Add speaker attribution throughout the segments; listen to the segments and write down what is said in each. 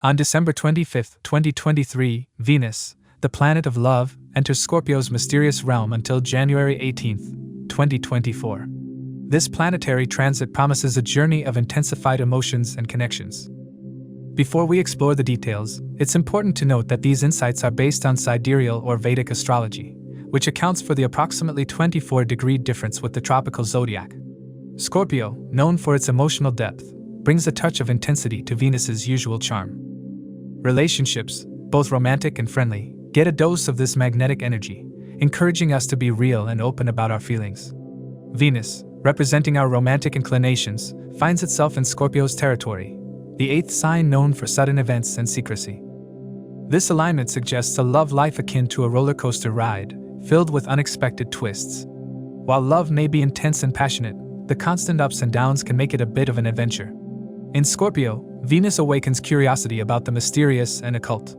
Speaker 1: On December 25, 2023, Venus, the planet of love, enters Scorpio's mysterious realm until January 18, 2024. This planetary transit promises a journey of intensified emotions and connections. Before we explore the details, it's important to note that these insights are based on sidereal or Vedic astrology, which accounts for the approximately 24-degree difference with the tropical zodiac. Scorpio, known for its emotional depth, brings a touch of intensity to Venus's usual charm. Relationships, both romantic and friendly, get a dose of this magnetic energy, encouraging us to be real and open about our feelings. Venus, representing our romantic inclinations, finds itself in Scorpio's territory, the eighth sign known for sudden events and secrecy. This alignment suggests a love life akin to a roller coaster ride, filled with unexpected twists. While love may be intense and passionate, the constant ups and downs can make it a bit of an adventure. In Scorpio, Venus awakens curiosity about the mysterious and occult.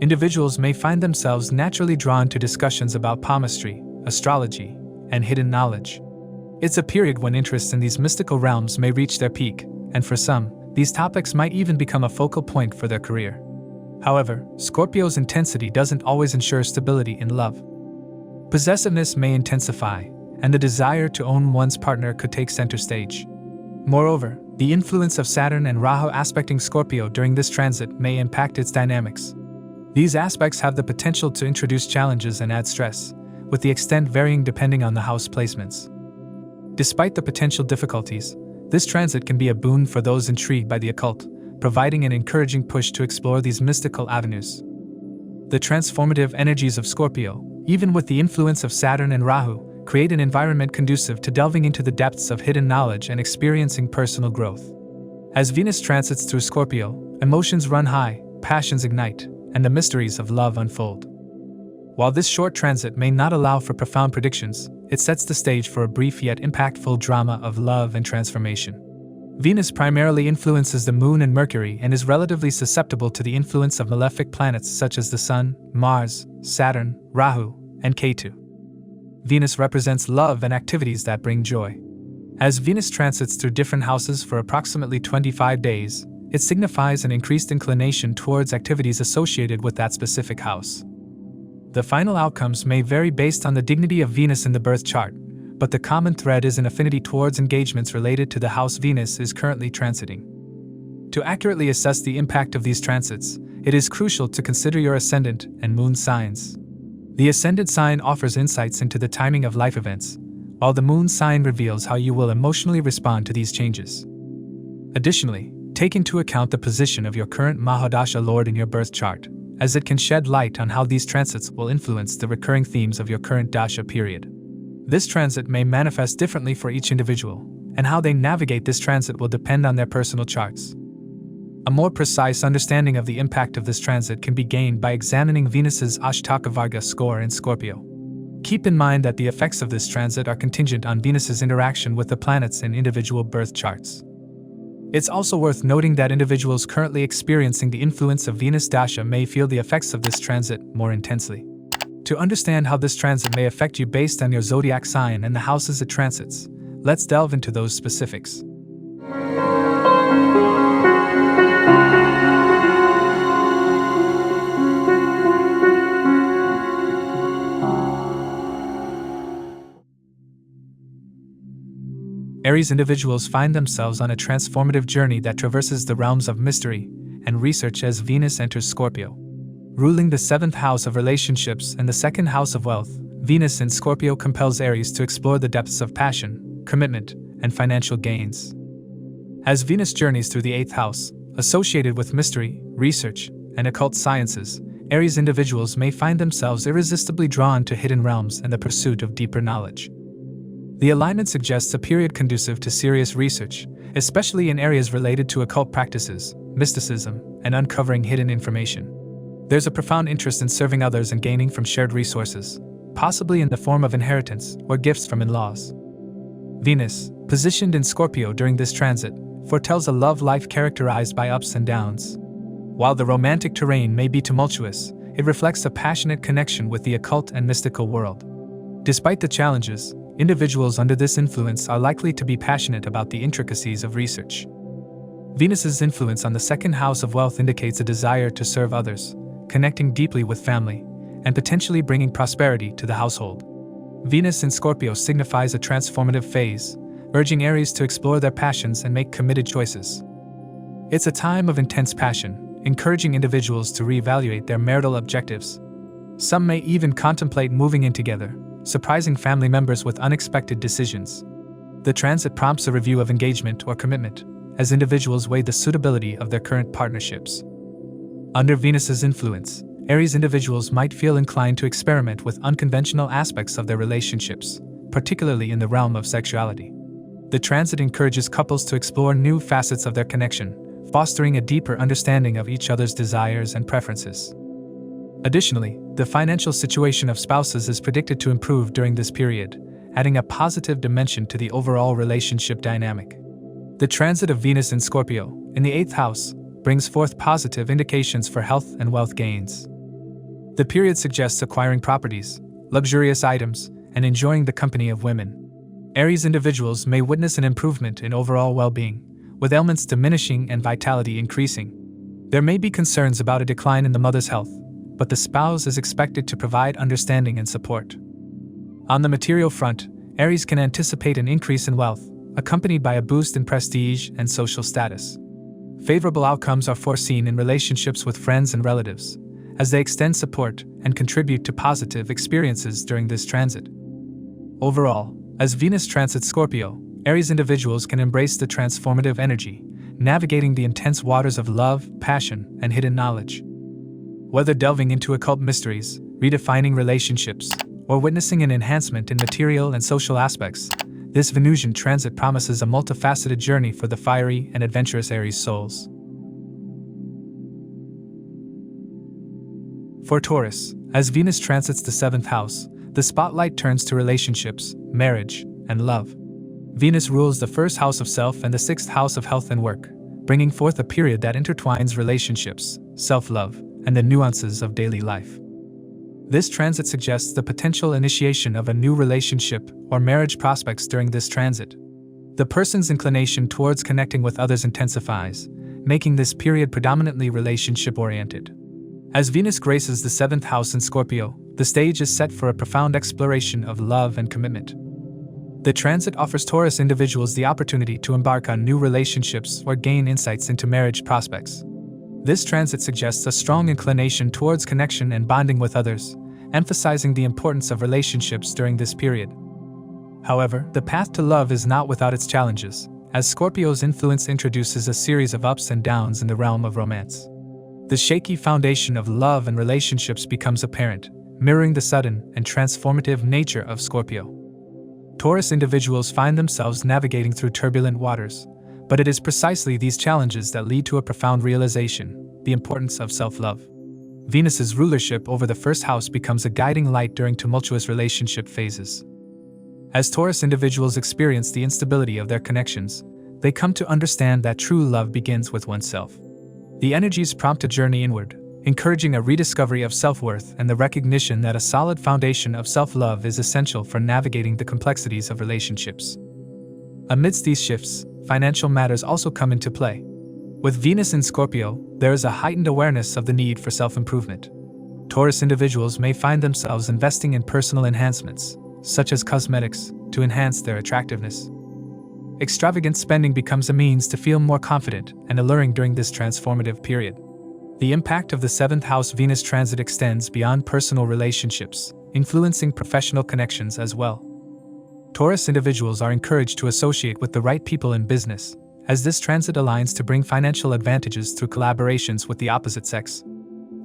Speaker 1: Individuals may find themselves naturally drawn to discussions about palmistry, astrology, and hidden knowledge. It's a period when interest in these mystical realms may reach their peak, and for some, these topics might even become a focal point for their career. However, Scorpio's intensity doesn't always ensure stability in love. Possessiveness may intensify, and the desire to own one's partner could take center stage. Moreover, the influence of Saturn and Rahu aspecting Scorpio during this transit may impact its dynamics. These aspects have the potential to introduce challenges and add stress, with the extent varying depending on the house placements. Despite the potential difficulties, this transit can be a boon for those intrigued by the occult, providing an encouraging push to explore these mystical avenues. The transformative energies of Scorpio, even with the influence of Saturn and Rahu, create an environment conducive to delving into the depths of hidden knowledge and experiencing personal growth. As Venus transits through Scorpio, emotions run high, passions ignite, and the mysteries of love unfold. While this short transit may not allow for profound predictions, it sets the stage for a brief yet impactful drama of love and transformation. Venus primarily influences the Moon and Mercury and is relatively susceptible to the influence of malefic planets such as the Sun, Mars, Saturn, Rahu, and Ketu. Venus represents love and activities that bring joy. As Venus transits through different houses for approximately 25 days, it signifies an increased inclination towards activities associated with that specific house. The final outcomes may vary based on the dignity of Venus in the birth chart, but the common thread is an affinity towards engagements related to the house Venus is currently transiting. To accurately assess the impact of these transits, it is crucial to consider your ascendant and moon signs. The ascendant sign offers insights into the timing of life events, while the moon sign reveals how you will emotionally respond to these changes. Additionally, take into account the position of your current Mahadasha Lord in your birth chart, as it can shed light on how these transits will influence the recurring themes of your current dasha period. This transit may manifest differently for each individual, and how they navigate this transit will depend on their personal charts. A more precise understanding of the impact of this transit can be gained by examining Venus's Ashtaka Varga score in Scorpio. Keep in mind that the effects of this transit are contingent on Venus's interaction with the planets in individual birth charts. It's also worth noting that individuals currently experiencing the influence of Venus Dasha may feel the effects of this transit more intensely. To understand how this transit may affect you based on your zodiac sign and the houses it transits, let's delve into those specifics. Aries individuals find themselves on a transformative journey that traverses the realms of mystery and research as Venus enters Scorpio. Ruling the 7th house of relationships and the 2nd house of wealth, Venus in Scorpio compels Aries to explore the depths of passion, commitment, and financial gains. As Venus journeys through the 8th house, associated with mystery, research, and occult sciences, Aries individuals may find themselves irresistibly drawn to hidden realms and the pursuit of deeper knowledge. The alignment suggests a period conducive to serious research, especially in areas related to occult practices, mysticism, and uncovering hidden information. There's a profound interest in serving others and gaining from shared resources, possibly in the form of inheritance or gifts from in-laws. Venus, positioned in Scorpio during this transit, foretells a love life characterized by ups and downs. While the romantic terrain may be tumultuous, it reflects a passionate connection with the occult and mystical world. Despite the challenges, individuals under this influence are likely to be passionate about the intricacies of research. Venus's influence on the second house of wealth indicates a desire to serve others, connecting deeply with family, and potentially bringing prosperity to the household. Venus in Scorpio signifies a transformative phase, urging Aries to explore their passions and make committed choices. It's a time of intense passion, encouraging individuals to reevaluate their marital objectives. Some may even contemplate moving in together, surprising family members with unexpected decisions. The transit prompts a review of engagement or commitment, as individuals weigh the suitability of their current partnerships. Under Venus's influence, Aries individuals might feel inclined to experiment with unconventional aspects of their relationships, particularly in the realm of sexuality. The transit encourages couples to explore new facets of their connection, fostering a deeper understanding of each other's desires and preferences. Additionally, the financial situation of spouses is predicted to improve during this period, adding a positive dimension to the overall relationship dynamic. The transit of Venus in Scorpio, in the 8th house, brings forth positive indications for health and wealth gains. The period suggests acquiring properties, luxurious items, and enjoying the company of women. Aries individuals may witness an improvement in overall well-being, with ailments diminishing and vitality increasing. There may be concerns about a decline in the mother's health, but the spouse is expected to provide understanding and support. On the material front, Aries can anticipate an increase in wealth, accompanied by a boost in prestige and social status. Favorable outcomes are foreseen in relationships with friends and relatives, as they extend support and contribute to positive experiences during this transit. Overall, as Venus transits Scorpio, Aries individuals can embrace the transformative energy, navigating the intense waters of love, passion, and hidden knowledge. Whether delving into occult mysteries, redefining relationships, or witnessing an enhancement in material and social aspects, this Venusian transit promises a multifaceted journey for the fiery and adventurous Aries souls. For Taurus, as Venus transits the 7th house, the spotlight turns to relationships, marriage, and love. Venus rules the 1st house of self and the 6th house of health and work, bringing forth a period that intertwines relationships, self-love, and the nuances of daily life. This transit suggests the potential initiation of a new relationship or marriage prospects during this transit. The person's inclination towards connecting with others intensifies, making this period predominantly relationship-oriented. As Venus graces the 7th house in Scorpio, the stage is set for a profound exploration of love and commitment. The transit offers Taurus individuals the opportunity to embark on new relationships or gain insights into marriage prospects. This transit suggests a strong inclination towards connection and bonding with others, emphasizing the importance of relationships during this period. However, the path to love is not without its challenges, as Scorpio's influence introduces a series of ups and downs in the realm of romance. The shaky foundation of love and relationships becomes apparent, mirroring the sudden and transformative nature of Scorpio. Taurus individuals find themselves navigating through turbulent waters, but it is precisely these challenges that lead to a profound realization: the importance of self-love. Venus's rulership over the 1st house becomes a guiding light during tumultuous relationship phases. As Taurus individuals experience the instability of their connections, they come to understand that true love begins with oneself. The energies prompt a journey inward, encouraging a rediscovery of self-worth and the recognition that a solid foundation of self-love is essential for navigating the complexities of relationships. Amidst these shifts, financial matters also come into play. With Venus in Scorpio, there is a heightened awareness of the need for self-improvement. Taurus individuals may find themselves investing in personal enhancements, such as cosmetics, to enhance their attractiveness. Extravagant spending becomes a means to feel more confident and alluring during this transformative period. The impact of the 7th house Venus transit extends beyond personal relationships, influencing professional connections as well. Taurus individuals are encouraged to associate with the right people in business, as this transit aligns to bring financial advantages through collaborations with the opposite sex.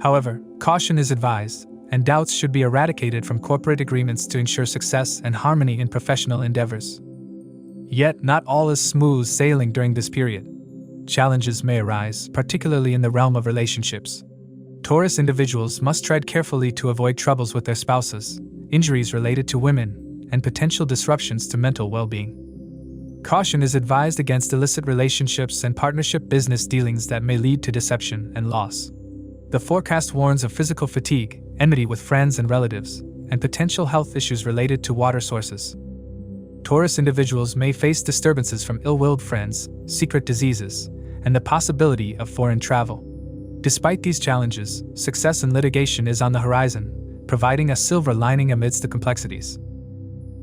Speaker 1: However, caution is advised, and doubts should be eradicated from corporate agreements to ensure success and harmony in professional endeavors. Yet, not all is smooth sailing during this period. Challenges may arise, particularly in the realm of relationships. Taurus individuals must tread carefully to avoid troubles with their spouses, injuries related to women, and potential disruptions to mental well-being. Caution is advised against illicit relationships and partnership business dealings that may lead to deception and loss. The forecast warns of physical fatigue, enmity with friends and relatives, and potential health issues related to water sources. Taurus individuals may face disturbances from ill-willed friends, secret diseases, and the possibility of foreign travel. Despite these challenges, success in litigation is on the horizon, providing a silver lining amidst the complexities.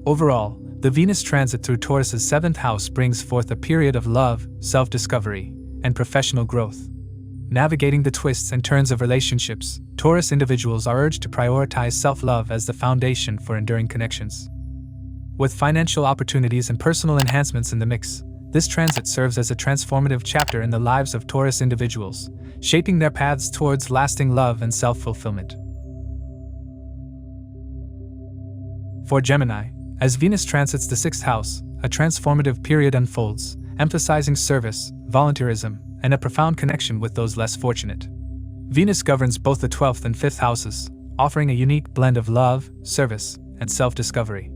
Speaker 1: Overall, the Venus transit through Taurus's 7th house brings forth a period of love, self-discovery, and professional growth. Navigating the twists and turns of relationships, Taurus individuals are urged to prioritize self-love as the foundation for enduring connections. With financial opportunities and personal enhancements in the mix, this transit serves as a transformative chapter in the lives of Taurus individuals, shaping their paths towards lasting love and self-fulfillment. For Gemini, as Venus transits the 6th house, a transformative period unfolds, emphasizing service, volunteerism, and a profound connection with those less fortunate. Venus governs both the 12th and 5th houses, offering a unique blend of love, service, and self-discovery.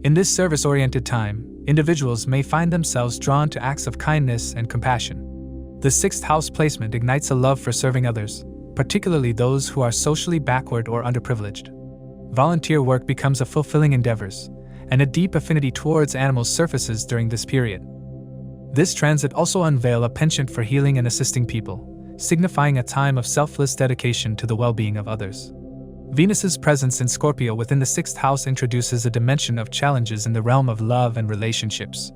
Speaker 1: In this service-oriented time, individuals may find themselves drawn to acts of kindness and compassion. The 6th house placement ignites a love for serving others, particularly those who are socially backward or underprivileged. Volunteer work becomes a fulfilling endeavor, and a deep affinity towards animals surfaces during this period. This transit also unveils a penchant for healing and assisting people, signifying a time of selfless dedication to the well-being of others. Venus's presence in Scorpio within the 6th house introduces a dimension of challenges in the realm of love and relationships.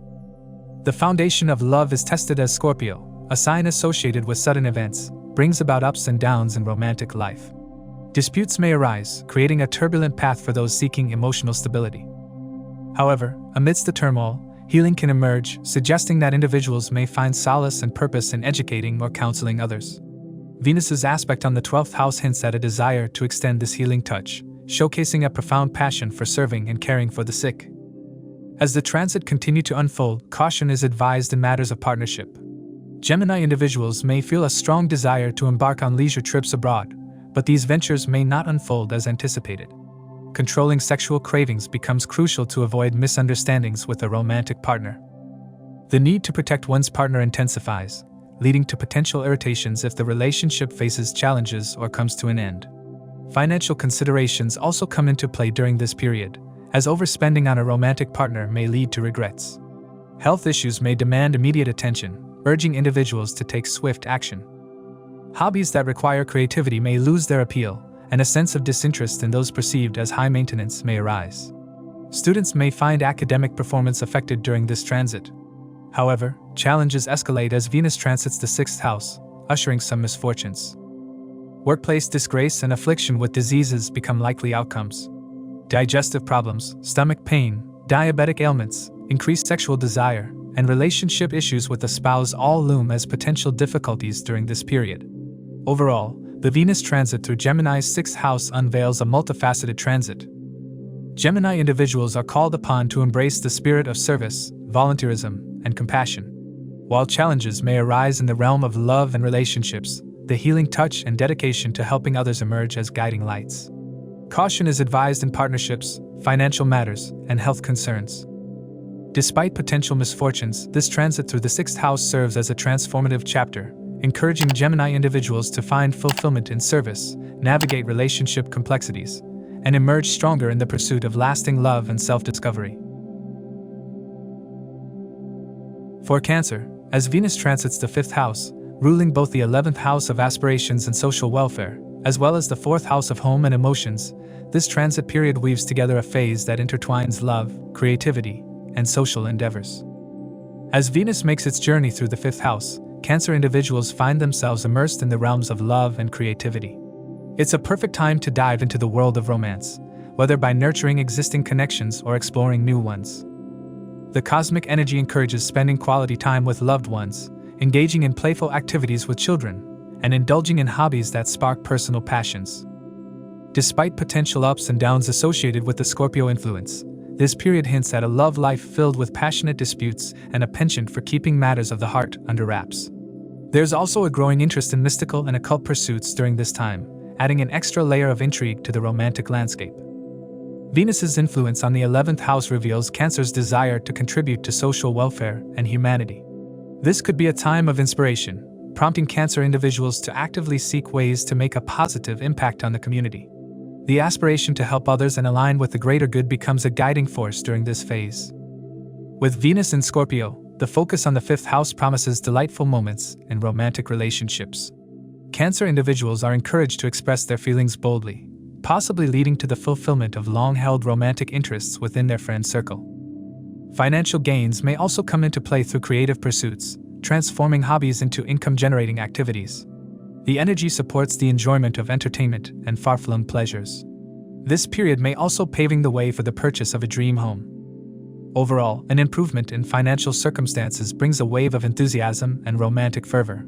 Speaker 1: The foundation of love is tested as Scorpio, a sign associated with sudden events, brings about ups and downs in romantic life. Disputes may arise, creating a turbulent path for those seeking emotional stability. However, amidst the turmoil, healing can emerge, suggesting that individuals may find solace and purpose in educating or counseling others. Venus's aspect on the 12th house hints at a desire to extend this healing touch, showcasing a profound passion for serving and caring for the sick. As the transit continues to unfold, caution is advised in matters of partnership. Gemini individuals may feel a strong desire to embark on leisure trips abroad, but these ventures may not unfold as anticipated. Controlling sexual cravings becomes crucial to avoid misunderstandings with a romantic partner. The need to protect one's partner intensifies, leading to potential irritations if the relationship faces challenges or comes to an end. Financial considerations also come into play during this period, as overspending on a romantic partner may lead to regrets. Health issues may demand immediate attention, urging individuals to take swift action. Hobbies that require creativity may lose their appeal, and a sense of disinterest in those perceived as high maintenance may arise. Students may find academic performance affected during this transit. However, challenges escalate as Venus transits the 6th house, ushering some misfortunes. Workplace disgrace and affliction with diseases become likely outcomes. Digestive problems, stomach pain, diabetic ailments, increased sexual desire, and relationship issues with a spouse all loom as potential difficulties during this period. Overall, the Venus transit through Gemini's 6th house unveils a multifaceted transit. Gemini individuals are called upon to embrace the spirit of service, volunteerism, and compassion. While challenges may arise in the realm of love and relationships, the healing touch and dedication to helping others emerge as guiding lights. Caution is advised in partnerships, financial matters, and health concerns. Despite potential misfortunes, this transit through the 6th house serves as a transformative chapter, encouraging Gemini individuals to find fulfillment in service, navigate relationship complexities, and emerge stronger in the pursuit of lasting love and self-discovery. For Cancer, as Venus transits the 5th house, ruling both the 11th house of aspirations and social welfare, as well as the 4th house of home and emotions, this transit period weaves together a phase that intertwines love, creativity, and social endeavors. As Venus makes its journey through the 5th house, Cancer individuals find themselves immersed in the realms of love and creativity. It's a perfect time to dive into the world of romance, whether by nurturing existing connections or exploring new ones. The cosmic energy encourages spending quality time with loved ones, engaging in playful activities with children, and indulging in hobbies that spark personal passions. Despite potential ups and downs associated with the Scorpio influence, this period hints at a love life filled with passionate disputes and a penchant for keeping matters of the heart under wraps. There's also a growing interest in mystical and occult pursuits during this time, adding an extra layer of intrigue to the romantic landscape. Venus's influence on the 11th house reveals Cancer's desire to contribute to social welfare and humanity. This could be a time of inspiration, prompting Cancer individuals to actively seek ways to make a positive impact on the community. The aspiration to help others and align with the greater good becomes a guiding force during this phase. With Venus in Scorpio, The focus on the 5th house promises delightful moments in romantic relationships. Cancer individuals are encouraged to express their feelings boldly, possibly leading to the fulfillment of long-held romantic interests within their friend circle. Financial gains may also come into play through creative pursuits, transforming hobbies into income-generating activities. The energy supports the enjoyment of entertainment and far-flung pleasures. This period may also paving the way for the purchase of a dream home. Overall, an improvement in financial circumstances brings a wave of enthusiasm and romantic fervor.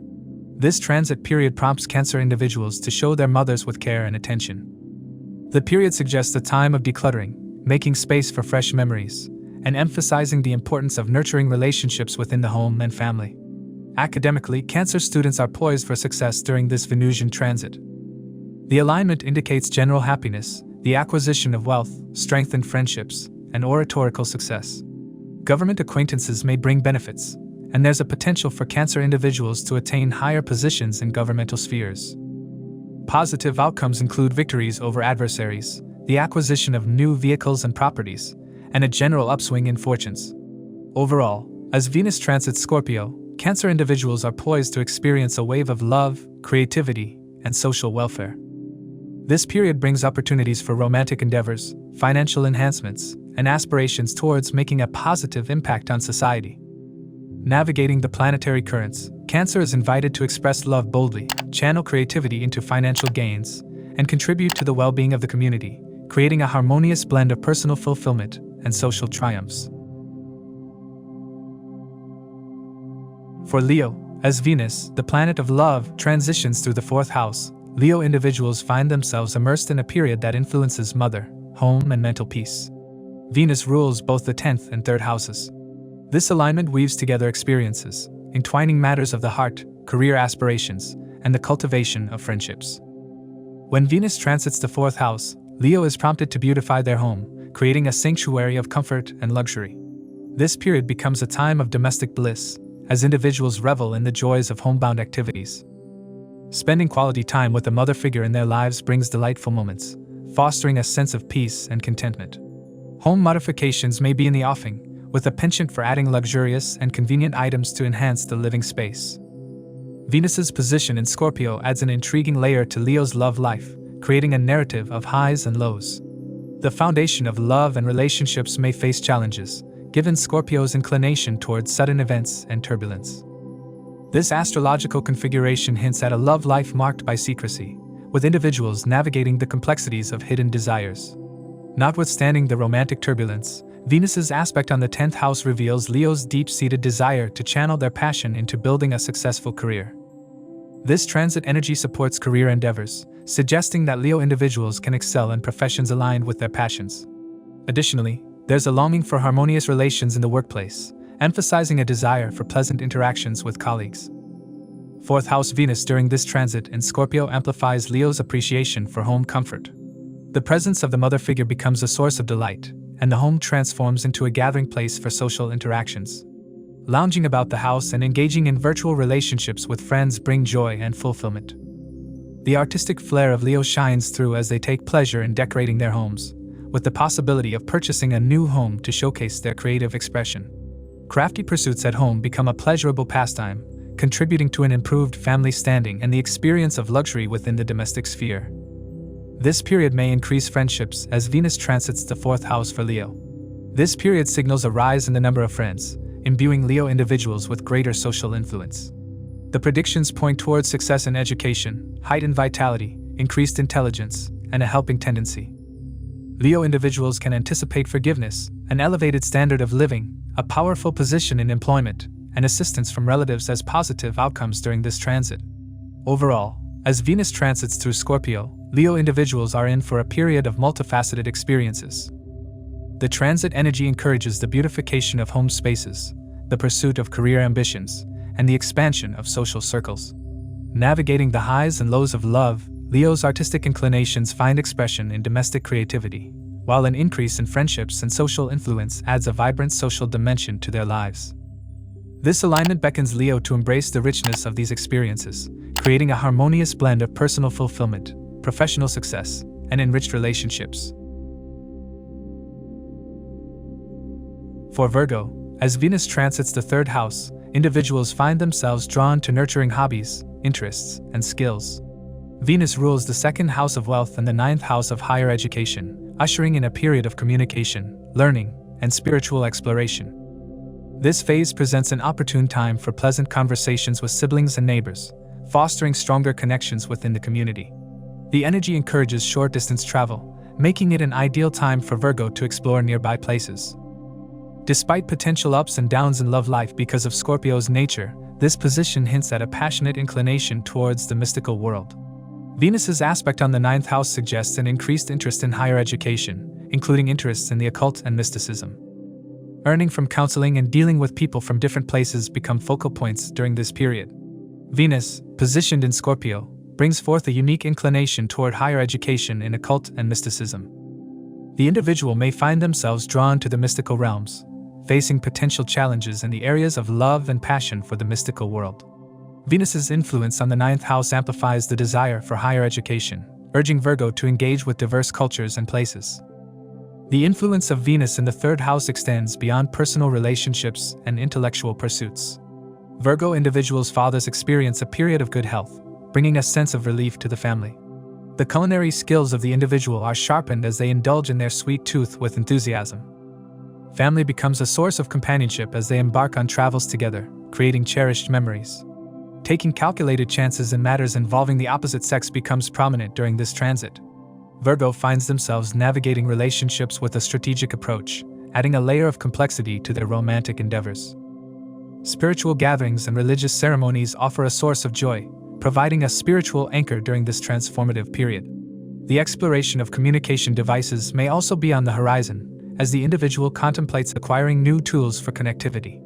Speaker 1: This transit period prompts Cancer individuals to show their mothers with care and attention. The period suggests a time of decluttering, making space for fresh memories, and emphasizing the importance of nurturing relationships within the home and family. Academically, Cancer students are poised for success during this Venusian transit. The alignment indicates general happiness, the acquisition of wealth, strengthened friendships, and oratorical success. Government acquaintances may bring benefits, and there's a potential for Cancer individuals to attain higher positions in governmental spheres. Positive outcomes include victories over adversaries, the acquisition of new vehicles and properties, and a general upswing in fortunes. Overall, as Venus transits Scorpio, Cancer individuals are poised to experience a wave of love, creativity, and social welfare. This period brings opportunities for romantic endeavors, financial enhancements, and aspirations towards making a positive impact on society. Navigating the planetary currents, Cancer is invited to express love boldly, channel creativity into financial gains, and contribute to the well-being of the community, creating a harmonious blend of personal fulfillment and social triumphs. For Leo, as Venus, the planet of love, transitions through the 4th house, Leo individuals find themselves immersed in a period that influences mother, home, and mental peace. Venus rules both the 10th and 3rd houses. This alignment weaves together experiences, entwining matters of the heart, career aspirations, and the cultivation of friendships. When Venus transits the 4th house, Leo is prompted to beautify their home, creating a sanctuary of comfort and luxury. This period becomes a time of domestic bliss, as individuals revel in the joys of homebound activities. Spending quality time with a mother figure in their lives brings delightful moments, fostering a sense of peace and contentment. Home modifications may be in the offing, with a penchant for adding luxurious and convenient items to enhance the living space. Venus's position in Scorpio adds an intriguing layer to Leo's love life, creating a narrative of highs and lows. The foundation of love and relationships may face challenges, given Scorpio's inclination towards sudden events and turbulence. This astrological configuration hints at a love life marked by secrecy, with individuals navigating the complexities of hidden desires. Notwithstanding the romantic turbulence, Venus's aspect on the 10th house reveals Leo's deep-seated desire to channel their passion into building a successful career. This transit energy supports career endeavors, suggesting that Leo individuals can excel in professions aligned with their passions. Additionally, there's a longing for harmonious relations in the workplace, emphasizing a desire for pleasant interactions with colleagues. 4th house Venus during this transit in Scorpio amplifies Leo's appreciation for home comfort. The presence of the mother figure becomes a source of delight, and the home transforms into a gathering place for social interactions. Lounging about the house and engaging in virtual relationships with friends bring joy and fulfillment. The artistic flair of Leo shines through as they take pleasure in decorating their homes, with the possibility of purchasing a new home to showcase their creative expression. Crafty pursuits at home become a pleasurable pastime, contributing to an improved family standing and the experience of luxury within the domestic sphere. This period may increase friendships as Venus transits the 4th house for Leo. This period signals a rise in the number of friends, imbuing Leo individuals with greater social influence. The predictions point towards success in education, heightened vitality, increased intelligence, and a helping tendency. Leo individuals can anticipate forgiveness, an elevated standard of living, a powerful position in employment, and assistance from relatives as positive outcomes during this transit. Overall, as Venus transits through Scorpio, Leo individuals are in for a period of multifaceted experiences. The transit energy encourages the beautification of home spaces, the pursuit of career ambitions, and the expansion of social circles. Navigating the highs and lows of love, Leo's artistic inclinations find expression in domestic creativity, while an increase in friendships and social influence adds a vibrant social dimension to their lives. This alignment beckons Leo to embrace the richness of these experiences, creating a harmonious blend of personal fulfillment, professional success, and enriched relationships. For Virgo, As Venus transits the third house, individuals find themselves drawn to nurturing hobbies, interests, and skills. Venus rules the second house of wealth and the ninth house of higher education, ushering in a period of communication, learning, and spiritual exploration. This phase presents an opportune time for pleasant conversations with siblings and neighbors, fostering stronger connections within the community. The energy encourages short-distance travel, making it an ideal time for Virgo to explore nearby places. Despite potential ups and downs in love life because of Scorpio's nature, this position hints at a passionate inclination towards the mystical world. Venus's aspect on the ninth house suggests an increased interest in higher education, including interests in the occult and mysticism. Earning from counseling and dealing with people from different places become focal points during this period. Venus, positioned in Scorpio, brings forth a unique inclination toward higher education in occult and mysticism. The individual may find themselves drawn to the mystical realms, facing potential challenges in the areas of love and passion for the mystical world. Venus's influence on the ninth house amplifies the desire for higher education, urging Virgo to engage with diverse cultures and places. The influence of Venus in the third house extends beyond personal relationships and intellectual pursuits. Virgo individuals' fathers experience a period of good health, bringing a sense of relief to the family. The culinary skills of the individual are sharpened as they indulge in their sweet tooth with enthusiasm. Family becomes a source of companionship as they embark on travels together, creating cherished memories. Taking calculated chances in matters involving the opposite sex becomes prominent during this transit. Virgo finds themselves navigating relationships with a strategic approach, adding a layer of complexity to their romantic endeavors. Spiritual gatherings and religious ceremonies offer a source of joy, providing a spiritual anchor during this transformative period. The exploration of communication devices may also be on the horizon, as the individual contemplates acquiring new tools for connectivity.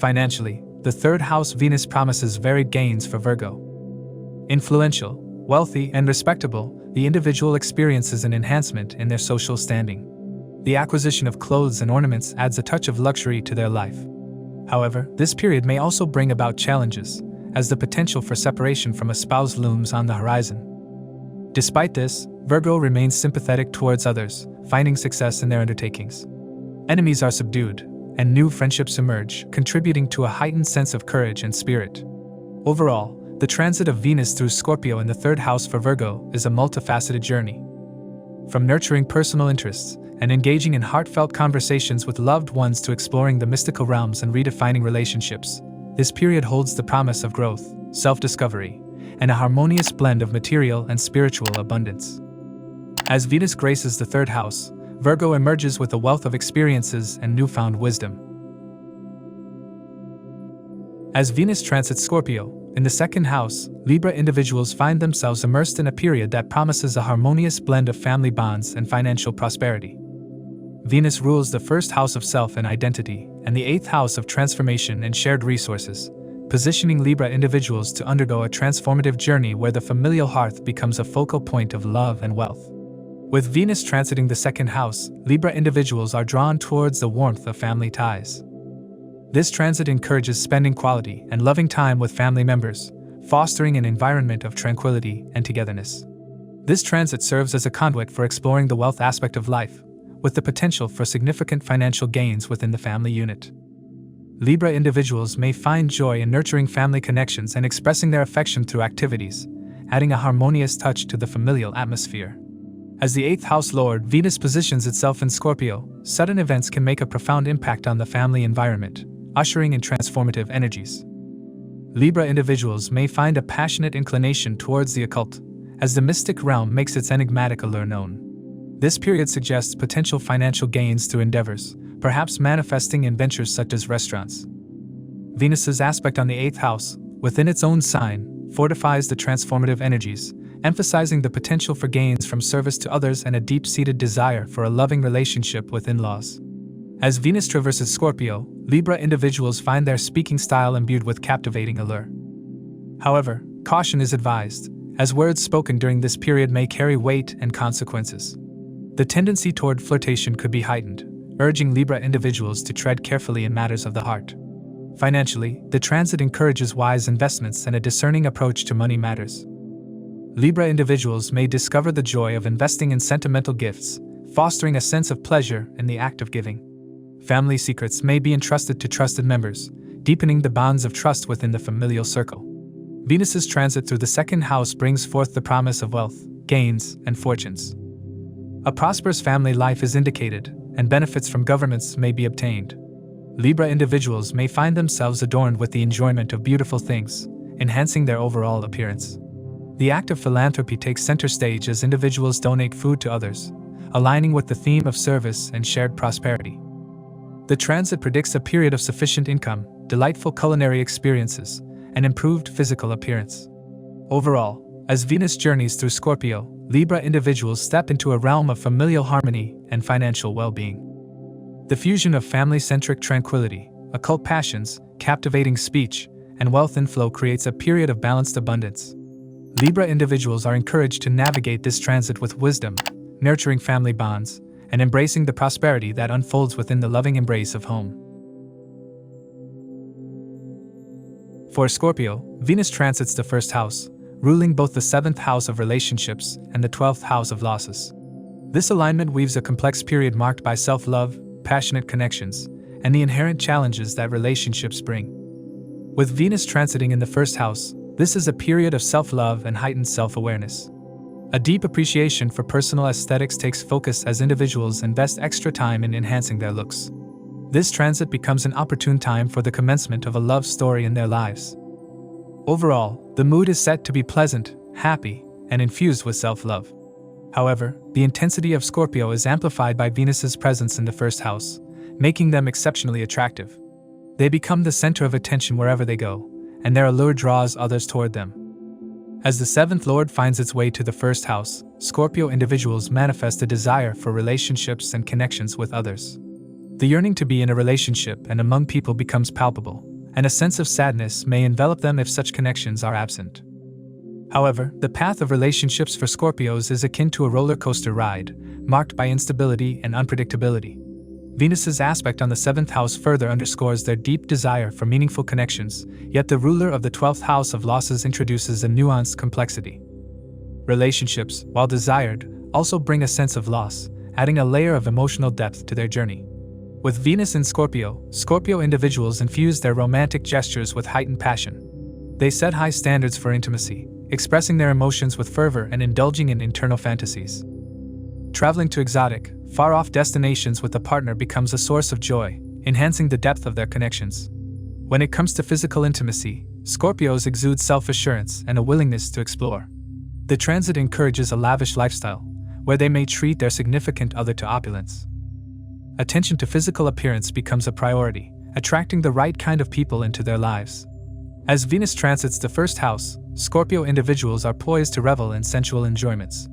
Speaker 1: Financially, the third house Venus promises varied gains for Virgo. Influential, wealthy, and respectable, the individual experiences an enhancement in their social standing. The acquisition of clothes and ornaments adds a touch of luxury to their life. However, this period may also bring about challenges, as the potential for separation from a spouse looms on the horizon. Despite this, Virgo remains sympathetic towards others, finding success in their undertakings. Enemies are subdued, and new friendships emerge, contributing to a heightened sense of courage and spirit. Overall, the transit of Venus through Scorpio in the third house for Virgo is a multifaceted journey. From nurturing personal interests and engaging in heartfelt conversations with loved ones to exploring the mystical realms and redefining relationships, this period holds the promise of growth, self-discovery, and a harmonious blend of material and spiritual abundance. As Venus graces the third house, Virgo emerges with a wealth of experiences and newfound wisdom. As Venus transits Scorpio, in the second house, Libra individuals find themselves immersed in a period that promises a harmonious blend of family bonds and financial prosperity. Venus rules the first house of self and identity, and the eighth house of transformation and shared resources, positioning Libra individuals to undergo a transformative journey where the familial hearth becomes a focal point of love and wealth. With Venus transiting the second house, Libra individuals are drawn towards the warmth of family ties. This transit encourages spending quality and loving time with family members, fostering an environment of tranquility and togetherness. This transit serves as a conduit for exploring the wealth aspect of life, with the potential for significant financial gains within the family unit. Libra individuals may find joy in nurturing family connections and expressing their affection through activities, adding a harmonious touch to the familial atmosphere. As the eighth house lord, Venus positions itself in Scorpio, sudden events can make a profound impact on the family environment, ushering in transformative energies. Libra individuals may find a passionate inclination towards the occult, as the mystic realm makes its enigmatic allure known. This period suggests potential financial gains through endeavors, perhaps manifesting in ventures such as restaurants. Venus's aspect on the eighth house, within its own sign, fortifies the transformative energies, emphasizing the potential for gains from service to others and a deep-seated desire for a loving relationship with in-laws. As Venus traverses Scorpio, Libra individuals find their speaking style imbued with captivating allure. However, caution is advised, as words spoken during this period may carry weight and consequences. The tendency toward flirtation could be heightened, urging Libra individuals to tread carefully in matters of the heart. Financially, the transit encourages wise investments and a discerning approach to money matters. Libra individuals may discover the joy of investing in sentimental gifts, fostering a sense of pleasure in the act of giving. Family secrets may be entrusted to trusted members, deepening the bonds of trust within the familial circle. Venus's transit through the second house brings forth the promise of wealth, gains, and fortunes. A prosperous family life is indicated, and benefits from governments may be obtained. Libra individuals may find themselves adorned with the enjoyment of beautiful things, enhancing their overall appearance. The act of philanthropy takes center stage as individuals donate food to others, aligning with the theme of service and shared prosperity. The transit predicts a period of sufficient income, delightful culinary experiences, and improved physical appearance. Overall, as Venus journeys through Scorpio, Libra individuals step into a realm of familial harmony and financial well-being. The fusion of family-centric tranquility, occult passions, captivating speech, and wealth inflow creates a period of balanced abundance. Libra individuals are encouraged to navigate this transit with wisdom, nurturing family bonds, and embracing the prosperity that unfolds within the loving embrace of home. For Scorpio, Venus transits the first house, ruling both the 7th house of relationships and the 12th house of losses. This alignment weaves a complex period marked by self-love, passionate connections, and the inherent challenges that relationships bring. With Venus transiting in the first house, this is a period of self-love and heightened self-awareness. A deep appreciation for personal aesthetics takes focus as individuals invest extra time in enhancing their looks. This transit becomes an opportune time for the commencement of a love story in their lives. Overall, the mood is set to be pleasant, happy, and infused with self-love. However, the intensity of Scorpio is amplified by Venus's presence in the first house, making them exceptionally attractive. They become the center of attention wherever they go, and their allure draws others toward them. As the 7th Lord finds its way to the first house, Scorpio individuals manifest a desire for relationships and connections with others. The yearning to be in a relationship and among people becomes palpable, and a sense of sadness may envelop them if such connections are absent. However, the path of relationships for Scorpios is akin to a roller coaster ride, marked by instability and unpredictability. Venus's aspect on the 7th house further underscores their deep desire for meaningful connections, yet the ruler of the 12th house of losses introduces a nuanced complexity. Relationships, while desired, also bring a sense of loss, adding a layer of emotional depth to their journey. With Venus in Scorpio, Scorpio individuals infuse their romantic gestures with heightened passion. They set high standards for intimacy, expressing their emotions with fervor and indulging in internal fantasies. Traveling to exotic, far-off destinations with a partner becomes a source of joy, enhancing the depth of their connections. When it comes to physical intimacy, Scorpios exude self-assurance and a willingness to explore. The transit encourages a lavish lifestyle, where they may treat their significant other to opulence. Attention to physical appearance becomes a priority, attracting the right kind of people into their lives. As Venus transits the first house, Scorpio individuals are poised to revel in sensual enjoyments.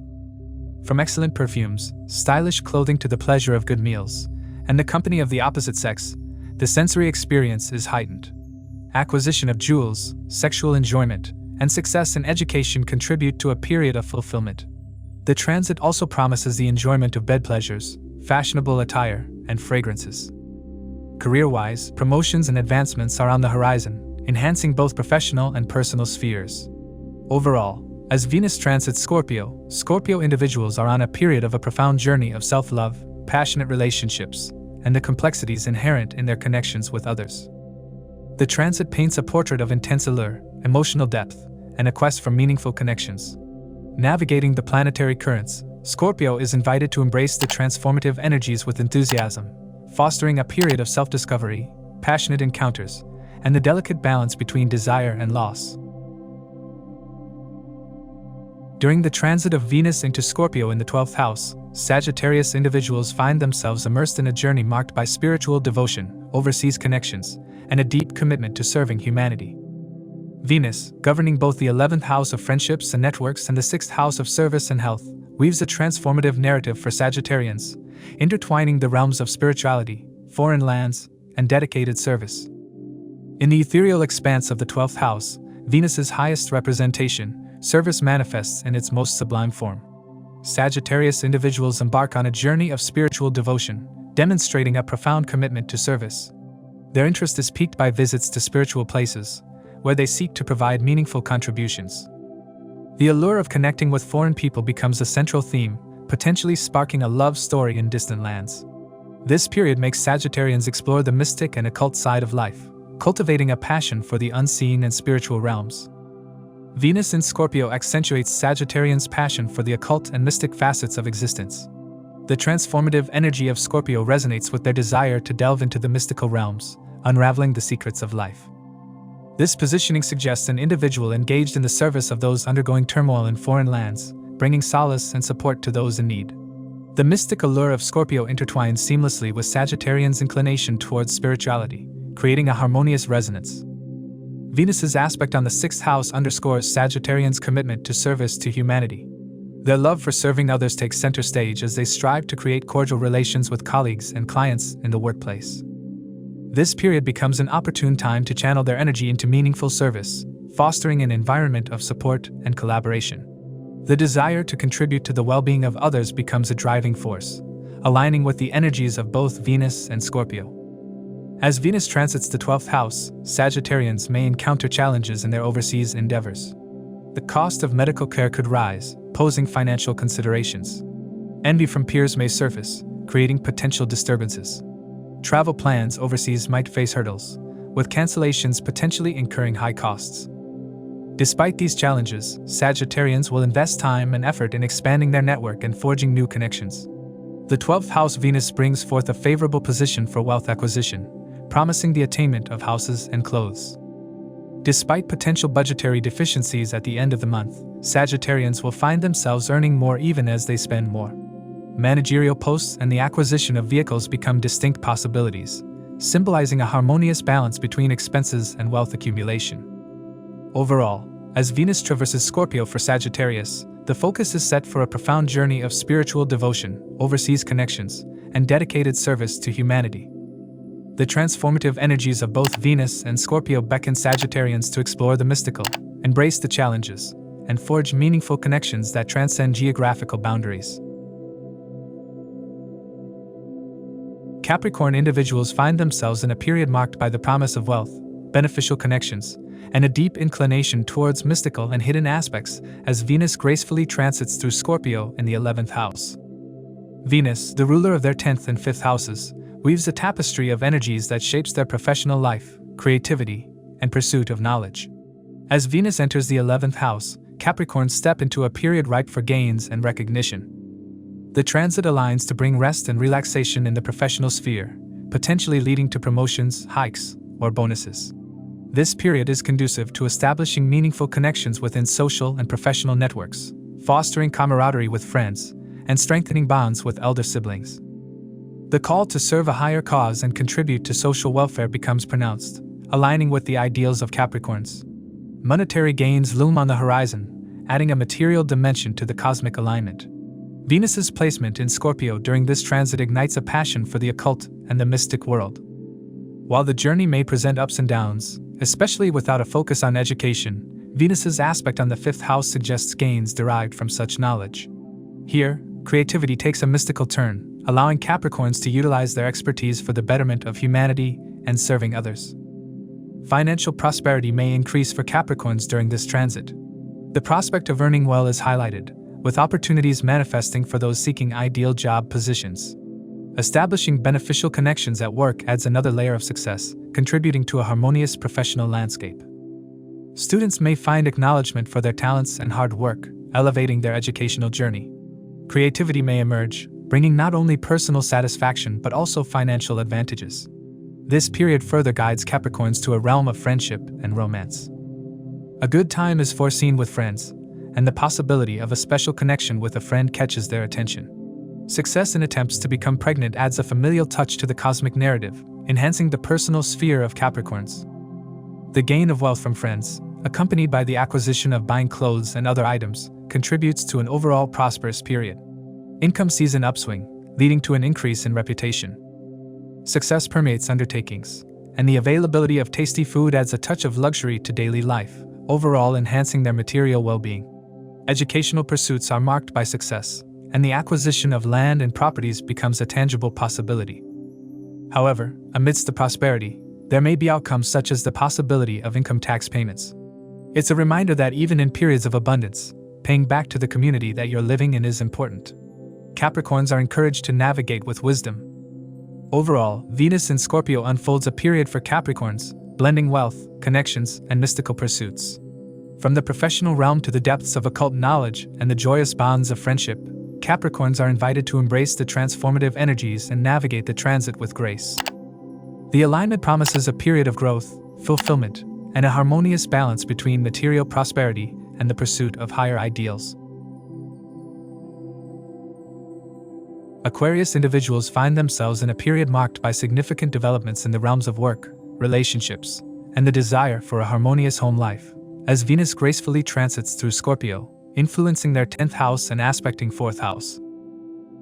Speaker 1: From excellent perfumes, stylish clothing to the pleasure of good meals, and the company of the opposite sex, the sensory experience is heightened. Acquisition of jewels, sexual enjoyment, and success in education contribute to a period of fulfillment. The transit also promises the enjoyment of bed pleasures, fashionable attire, and fragrances. Career-wise, promotions and advancements are on the horizon, enhancing both professional and personal spheres. Overall, as Venus transits Scorpio, Scorpio individuals are on a period of a profound journey of self-love, passionate relationships, and the complexities inherent in their connections with others. The transit paints a portrait of intense allure, emotional depth, and a quest for meaningful connections. Navigating the planetary currents, Scorpio is invited to embrace the transformative energies with enthusiasm, fostering a period of self-discovery, passionate encounters, and the delicate balance between desire and loss. During the transit of Venus into Scorpio in the 12th house, Sagittarius individuals find themselves immersed in a journey marked by spiritual devotion, overseas connections, and a deep commitment to serving humanity. Venus, governing both the 11th house of friendships and networks and the 6th house of service and health, weaves a transformative narrative for Sagittarians, intertwining the realms of spirituality, foreign lands, and dedicated service. In the ethereal expanse of the 12th house, Venus's highest representation, service manifests in its most sublime form. Sagittarius individuals embark on a journey of spiritual devotion, demonstrating a profound commitment to service. Their interest is piqued by visits to spiritual places, where they seek to provide meaningful contributions. The allure of connecting with foreign people becomes a central theme, potentially sparking a love story in distant lands. This period makes Sagittarians explore the mystic and occult side of life, cultivating a passion for the unseen and spiritual realms. Venus in Scorpio accentuates Sagittarians' passion for the occult and mystic facets of existence. The transformative energy of Scorpio resonates with their desire to delve into the mystical realms, unraveling the secrets of life. This positioning suggests an individual engaged in the service of those undergoing turmoil in foreign lands, bringing solace and support to those in need. The mystic allure of Scorpio intertwines seamlessly with Sagittarians' inclination towards spirituality, creating a harmonious resonance. Venus's aspect on the 6th house underscores Sagittarians' commitment to service to humanity. Their love for serving others takes center stage as they strive to create cordial relations with colleagues and clients in the workplace. This period becomes an opportune time to channel their energy into meaningful service, fostering an environment of support and collaboration. The desire to contribute to the well-being of others becomes a driving force, aligning with the energies of both Venus and Scorpio. As Venus transits the 12th house, Sagittarians may encounter challenges in their overseas endeavors. The cost of medical care could rise, posing financial considerations. Envy from peers may surface, creating potential disturbances. Travel plans overseas might face hurdles, with cancellations potentially incurring high costs. Despite these challenges, Sagittarians will invest time and effort in expanding their network and forging new connections. The 12th house Venus brings forth a favorable position for wealth acquisition, promising the attainment of houses and clothes. Despite potential budgetary deficiencies at the end of the month, Sagittarians will find themselves earning more even as they spend more. Managerial posts and the acquisition of vehicles become distinct possibilities, symbolizing a harmonious balance between expenses and wealth accumulation. Overall, as Venus traverses Scorpio for Sagittarius, the focus is set for a profound journey of spiritual devotion, overseas connections, and dedicated service to humanity. The transformative energies of both Venus and Scorpio beckon Sagittarians to explore the mystical, embrace the challenges, and forge meaningful connections that transcend geographical boundaries. Capricorn individuals find themselves in a period marked by the promise of wealth, beneficial connections, and a deep inclination towards mystical and hidden aspects as Venus gracefully transits through Scorpio in the 11th house. Venus, the ruler of their 10th and 5th houses, weaves a tapestry of energies that shapes their professional life, creativity, and pursuit of knowledge. As Venus enters the 11th house, Capricorns step into a period ripe for gains and recognition. The transit aligns to bring rest and relaxation in the professional sphere, potentially leading to promotions, hikes, or bonuses. This period is conducive to establishing meaningful connections within social and professional networks, fostering camaraderie with friends, and strengthening bonds with elder siblings. The call to serve a higher cause and contribute to social welfare becomes pronounced, aligning with the ideals of Capricorns. Monetary gains loom on the horizon, adding a material dimension to the cosmic alignment. Venus's placement in Scorpio during this transit ignites a passion for the occult and the mystic world. While the journey may present ups and downs, especially without a focus on education, Venus's aspect on the 5th house suggests gains derived from such knowledge. Here, creativity takes a mystical turn, allowing Capricorns to utilize their expertise for the betterment of humanity and serving others. Financial prosperity may increase for Capricorns during this transit. The prospect of earning well is highlighted, with opportunities manifesting for those seeking ideal job positions. Establishing beneficial connections at work adds another layer of success, contributing to a harmonious professional landscape. Students may find acknowledgement for their talents and hard work, elevating their educational journey. Creativity may emerge, bringing not only personal satisfaction but also financial advantages. This period further guides Capricorns to a realm of friendship and romance. A good time is foreseen with friends, and the possibility of a special connection with a friend catches their attention. Success in attempts to become pregnant adds a familial touch to the cosmic narrative, enhancing the personal sphere of Capricorns. The gain of wealth from friends, accompanied by the acquisition of buying clothes and other items, contributes to an overall prosperous period. Income sees an upswing, leading to an increase in reputation. Success permeates undertakings, and the availability of tasty food adds a touch of luxury to daily life, overall enhancing their material well-being. Educational pursuits are marked by success, and the acquisition of land and properties becomes a tangible possibility. However, amidst the prosperity, there may be outcomes such as the possibility of income tax payments. It's a reminder that even in periods of abundance, paying back to the community that you're living in is important. Capricorns are encouraged to navigate with wisdom. Overall, Venus in Scorpio unfolds a period for Capricorns, blending wealth, connections, and mystical pursuits. From the professional realm to the depths of occult knowledge and the joyous bonds of friendship, Capricorns are invited to embrace the transformative energies and navigate the transit with grace. The alignment promises a period of growth, fulfillment, and a harmonious balance between material prosperity and the pursuit of higher ideals. Aquarius individuals find themselves in a period marked by significant developments in the realms of work, relationships, and the desire for a harmonious home life, as Venus gracefully transits through Scorpio, influencing their 10th house and aspecting 4th house.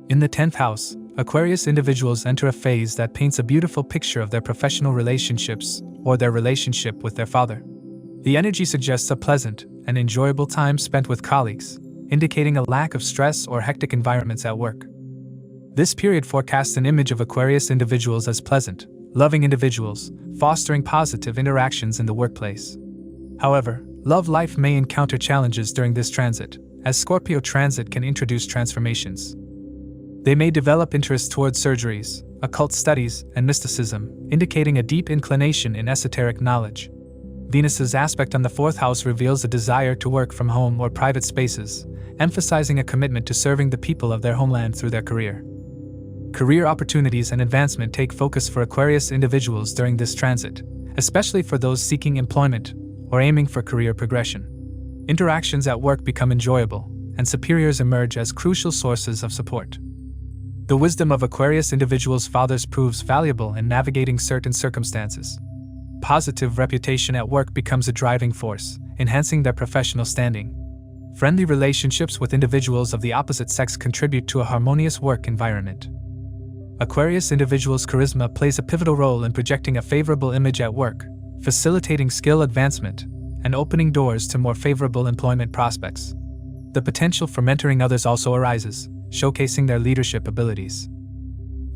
Speaker 1: In the 10th house, Aquarius individuals enter a phase that paints a beautiful picture of their professional relationships or their relationship with their father. The energy suggests a pleasant and enjoyable time spent with colleagues, indicating a lack of stress or hectic environments at work. This period forecasts an image of Aquarius individuals as pleasant, loving individuals, fostering positive interactions in the workplace. However, love life may encounter challenges during this transit, as Scorpio transit can introduce transformations. They may develop interest towards surgeries, occult studies, and mysticism, indicating a deep inclination in esoteric knowledge. Venus's aspect on the 4th house reveals a desire to work from home or private spaces, emphasizing a commitment to serving the people of their homeland through their career. Career opportunities and advancement take focus for Aquarius individuals during this transit, especially for those seeking employment or aiming for career progression. Interactions at work become enjoyable, and superiors emerge as crucial sources of support. The wisdom of Aquarius individuals' fathers proves valuable in navigating certain circumstances. Positive reputation at work becomes a driving force, enhancing their professional standing. Friendly relationships with individuals of the opposite sex contribute to a harmonious work environment. Aquarius individuals' charisma plays a pivotal role in projecting a favorable image at work, facilitating skill advancement, and opening doors to more favorable employment prospects. The potential for mentoring others also arises, showcasing their leadership abilities.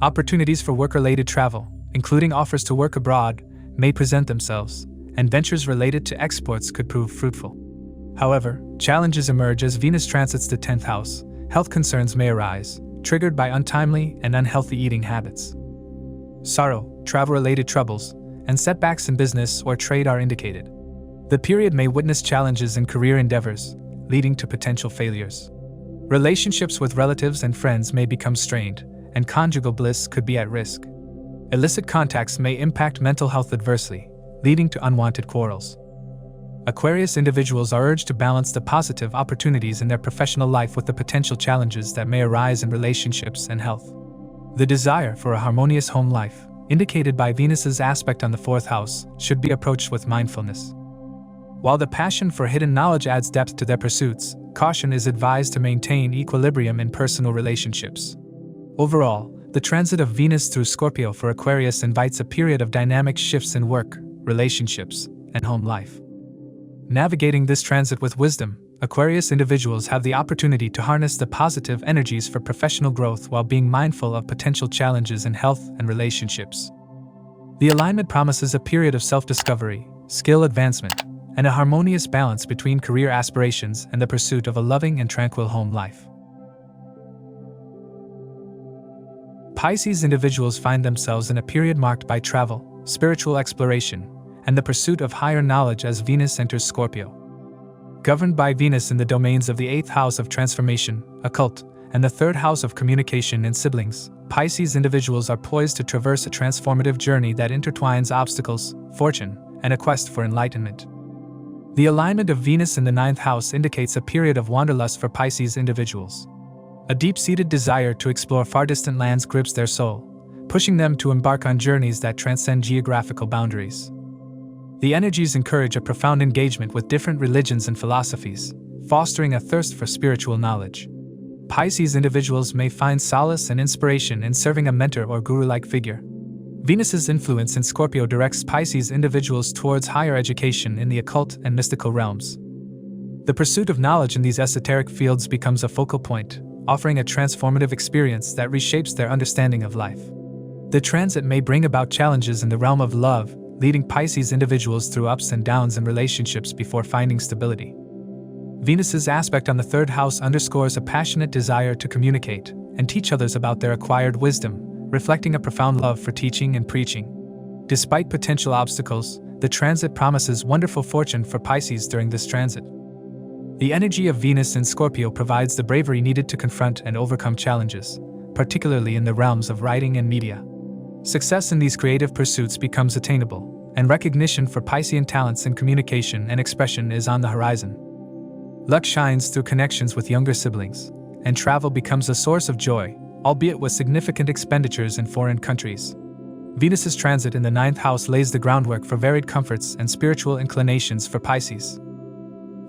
Speaker 1: Opportunities for work-related travel, including offers to work abroad, may present themselves, and ventures related to exports could prove fruitful. However, challenges emerge as Venus transits the 10th house. Health concerns may arise, triggered by untimely and unhealthy eating habits. Sorrow, travel-related troubles, and setbacks in business or trade are indicated. The period may witness challenges in career endeavors, leading to potential failures. Relationships with relatives and friends may become strained, and conjugal bliss could be at risk. Illicit contacts may impact mental health adversely, leading to unwanted quarrels. Aquarius individuals are urged to balance the positive opportunities in their professional life with the potential challenges that may arise in relationships and health. The desire for a harmonious home life, indicated by Venus's aspect on the 4th house, should be approached with mindfulness. While the passion for hidden knowledge adds depth to their pursuits, caution is advised to maintain equilibrium in personal relationships. Overall, the transit of Venus through Scorpio for Aquarius invites a period of dynamic shifts in work, relationships, and home life. Navigating this transit with wisdom, Aquarius individuals have the opportunity to harness the positive energies for professional growth while being mindful of potential challenges in health and relationships. The alignment promises a period of self-discovery, skill advancement, and a harmonious balance between career aspirations and the pursuit of a loving and tranquil home life. Pisces individuals find themselves in a period marked by travel, spiritual exploration, and the pursuit of higher knowledge as Venus enters Scorpio. Governed by Venus in the domains of the 8th house of transformation, occult, and the 3rd house of communication and siblings, Pisces individuals are poised to traverse a transformative journey that intertwines obstacles, fortune, and a quest for enlightenment. The alignment of Venus in the 9th house indicates a period of wanderlust for Pisces individuals. A deep-seated desire to explore far-distant lands grips their soul, pushing them to embark on journeys that transcend geographical boundaries. The energies encourage a profound engagement with different religions and philosophies, fostering a thirst for spiritual knowledge. Pisces individuals may find solace and inspiration in serving a mentor or guru-like figure. Venus's influence in Scorpio directs Pisces individuals towards higher education in the occult and mystical realms. The pursuit of knowledge in these esoteric fields becomes a focal point, offering a transformative experience that reshapes their understanding of life. The transit may bring about challenges in the realm of love, leading Pisces individuals through ups and downs in relationships before finding stability. Venus's aspect on the 3rd house underscores a passionate desire to communicate and teach others about their acquired wisdom, reflecting a profound love for teaching and preaching. Despite potential obstacles, the transit promises wonderful fortune for Pisces during this transit. The energy of Venus in Scorpio provides the bravery needed to confront and overcome challenges, particularly in the realms of writing and media. Success in these creative pursuits becomes attainable, and recognition for Piscean talents in communication and expression is on the horizon. Luck shines through connections with younger siblings, and travel becomes a source of joy, albeit with significant expenditures in foreign countries. Venus's transit in the 9th house lays the groundwork for varied comforts and spiritual inclinations for Pisces.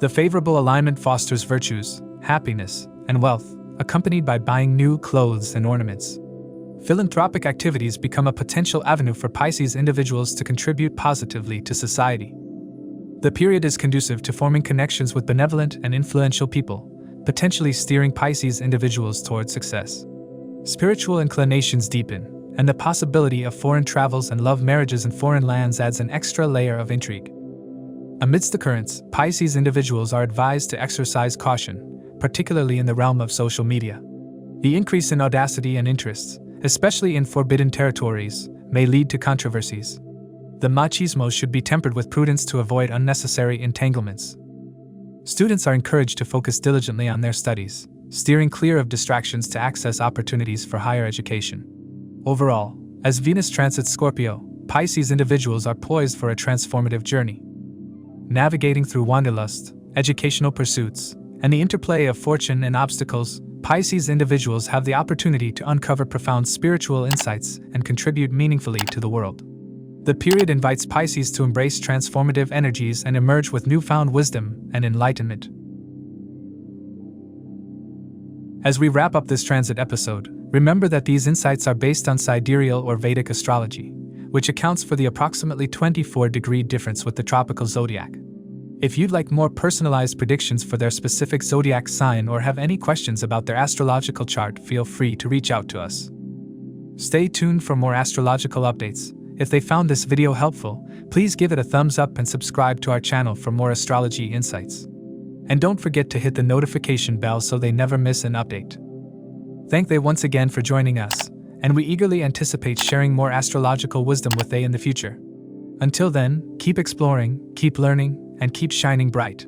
Speaker 1: The favorable alignment fosters virtues, happiness, and wealth, accompanied by buying new clothes and ornaments. Philanthropic activities become a potential avenue for Pisces individuals to contribute positively to society. The period is conducive to forming connections with benevolent and influential people, potentially steering Pisces individuals toward success. Spiritual inclinations deepen, and the possibility of foreign travels and love marriages in foreign lands adds an extra layer of intrigue. Amidst the currents, Pisces individuals are advised to exercise caution, particularly in the realm of social media. The increase in audacity and interests, especially in forbidden territories, may lead to controversies. The machismo should be tempered with prudence to avoid unnecessary entanglements. Students are encouraged to focus diligently on their studies, steering clear of distractions to access opportunities for higher education. Overall, as Venus transits Scorpio, Pisces individuals are poised for a transformative journey. Navigating through wanderlust, educational pursuits, and the interplay of fortune and obstacles, Pisces individuals have the opportunity to uncover profound spiritual insights and contribute meaningfully to the world. The period invites Pisces to embrace transformative energies and emerge with newfound wisdom and enlightenment. As we wrap up this transit episode, remember that these insights are based on sidereal or Vedic astrology, which accounts for the approximately 24-degree difference with the tropical zodiac. If you'd like more personalized predictions for their specific zodiac sign or have any questions about their astrological chart, feel free to reach out to us. Stay tuned for more astrological updates. If they found this video helpful, please give it a thumbs up and subscribe to our channel for more astrology insights. And don't forget to hit the notification bell so they never miss an update. Thank they once again for joining us, and we eagerly anticipate sharing more astrological wisdom with they in the future. Until then, keep exploring, keep learning, and keep shining bright.